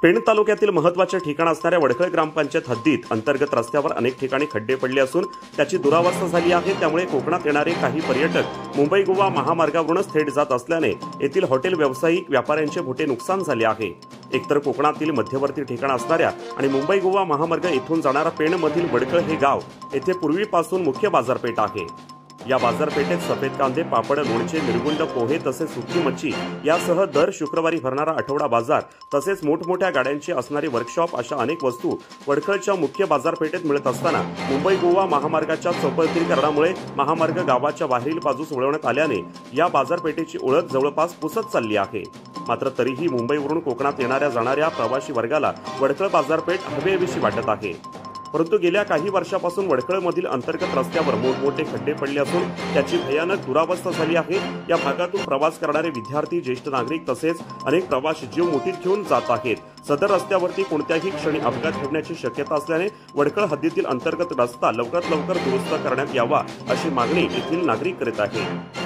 पेण तालुक्यातील महत्त्वाचे ठिकाण असणाऱ्या वडखळ ग्रामपंचायत हद्दीत अंतर्गत रस्त्यावर अनेक ठिकाणी खड्डे पडले असून त्याची दुरावस्था झाली आहे। त्यामुळे कोकणात येणारे काही पर्यटक मुंबई गोवा महामार्गावरूनच थेट जात असल्याने येथील हॉटेल व्यावसायिक व्यापाऱ्यांचे मोठे नुकसान झाले आहे। एकतर कोकणातील मध्यवर्ती ठिकाण असणाऱ्या आणि मुंबई गोवा महामार्ग येथून जाणारा पेणमधील वडखळ हे गाव येथे पूर्वीपासून मुख्य बाजारपेठ आहे। या बाजारपेठेत सफेद कांदे, पापड, लोणचे, मिरगुंड, पोहे तसेच सुकी मच्छी यासह दर शुक्रवारी भरणारा आठवडा बाजार तसेच मोठमोठ्या गाड्यांची असणारी वर्कशॉप अशा अनेक वस्तू वडखळच्या मुख्य बाजारपेठेत मिळत असताना मुंबई गोवा महामार्गाच्या चौपदरीकरणामुळे महामार्ग गावाच्या बाहेरील बाजूस वळवण्यात आल्याने या बाजारपेठेची ओळख जवळपास पुसत चालली आहे। मात्र तरीही मुंबईवरून कोकणात येणाऱ्या जाणाऱ्या प्रवासी वर्गाला वडखळ बाजारपेठ हवीहवीशी वाटत आहे। परंतु गेल्या काही वर्षापासून वडखळमधील अंतर्गत रस्त्यावर मोठमोठे खड्डे पडले असून त्याची भयानक दुरावस्था झाली आहे। या भागातून प्रवास करणारे विद्यार्थी, ज्येष्ठ नागरिक तसेच अनेक प्रवासी जीव मुठीत घेऊन जात आहेत। सदर रस्त्यावरती कोणत्याही क्षणी अपघात घडण्याची शक्यता असल्याने वडखळ हद्दीतील अंतर्गत रस्ता लवकरात लवकर दुरुस्त करण्यात यावा अशी मागणी येथील नागरिक करीत आहेत।